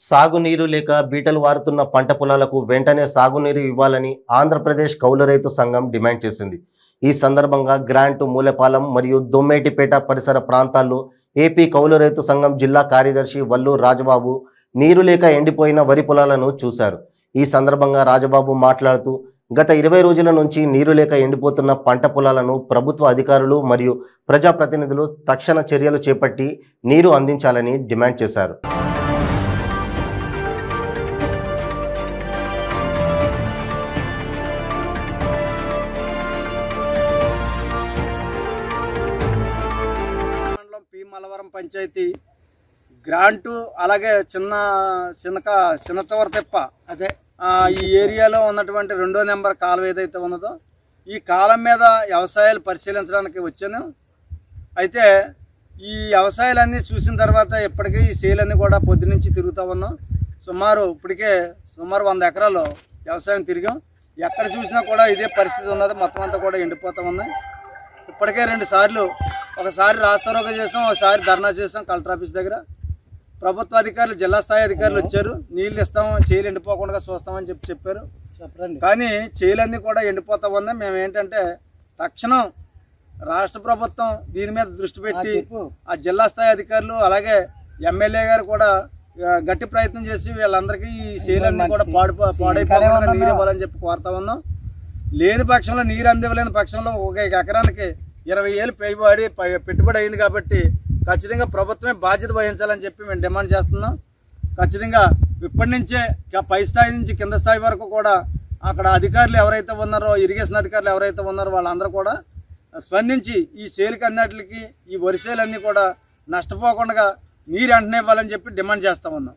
సాగునీరు లేక బీటలు వారుతున్న పంట పొలాలకు వెంటనే సాగునీరు ఇవ్వాలని ఆంధ్రప్రదేశ్ కౌలు రైతు సంఘం డిమాండ్ చేసింది. ఈ సందర్భంగా గ్రాంట్ మూలపాలెం మరియు దొమ్మేటిపేట పరిసర ప్రాంతాల్లో ఏపీ కౌలు రైతు సంఘం జిల్లా కార్యదర్శి వల్లూరు రాజబాబు నీరు లేక ఎండిపోయిన వరి పొలాలను చూశారు. ఈ సందర్భంగా రాజబాబు మాట్లాడుతూ గత 20 రోజుల నుంచి నీరు లేక ఎండిపోతున్న పంట పొలాలను ప్రభుత్వ అధికారులు మరియు ప్రజాప్రతినిధులు తక్షణ చర్యలు చేపట్టి నీరు అందించాలని డిమాండ్ చేశారు. మలవరం పంచాయతీ గ్రాంటు అలాగే చిన్నచవర తిప్ప అదే ఈ ఏరియాలో ఉన్నటువంటి 2వ నెంబర్ కాలువ ఏదైతే ఉన్నదో ఈ కాలం మీద వ్యవసాయాలు పరిశీలించడానికి వచ్చాను. అయితే ఈ వ్యవసాయాలన్నీ చూసిన తర్వాత ఇప్పటికీ ఈ సేలన్నీ కూడా పొద్దు నుంచి తిరుగుతూ ఉన్నాం. ఇప్పటికే సుమారు 100 ఎకరాలు వ్యవసాయం తిరిగాం. ఎక్కడ చూసినా కూడా ఇదే పరిస్థితి ఉన్నది. మొత్తం అంతా కూడా ఎండిపోతూ ఉన్నాయి. ఇప్పటికే 2 సార్లు, ఒకసారి రాస్తారోగా చేసాం, ఒకసారి ధర్నా చేసాం కలెక్టర్ ఆఫీస్ దగ్గర. ప్రభుత్వ అధికారులు, జిల్లా స్థాయి అధికారులు వచ్చారు. నీళ్ళు ఇస్తాం, చేలు ఎండిపోకుండా చూస్తామని చెప్పారు. కానీ చేలన్నీ కూడా ఎండిపోతా ఉన్నాయి. మేము ఏంటంటే తక్షణం రాష్ట్ర ప్రభుత్వం దీని మీద దృష్టి పెట్టి ఆ జిల్లా స్థాయి అధికారులు అలాగే ఎమ్మెల్యే గారు కూడా గట్టి ప్రయత్నం చేసి వీళ్ళందరికీ ఈ చేలన్నీ కూడా పాడైపోకుండా నీరు ఇవ్వాలని చెప్పి కోరుతా ఉన్నాం. లేని పక్షంలో, నీరు అందివ్వలేని పక్షంలో 1 ఎకరానికి 20,000 పెట్టుబడి అయింది కాబట్టి ఖచ్చితంగా ప్రభుత్వమే బాధ్యత వహించాలని చెప్పి మేము డిమాండ్ చేస్తున్నాం. ఖచ్చితంగా ఇప్పటి నుంచే పై స్థాయి నుంచి కింద స్థాయి వరకు కూడా అక్కడ అధికారులు ఎవరైతే ఉన్నారో, ఇరిగేషన్ అధికారులు ఎవరైతే ఉన్నారో వాళ్ళందరూ కూడా స్పందించి ఈ చేలికి అన్నిటికి ఈ వరి చేలన్నీ కూడా నష్టపోకుండా నీరు వెంటనే ఇవ్వాలని చెప్పి డిమాండ్ చేస్తా ఉన్నాం.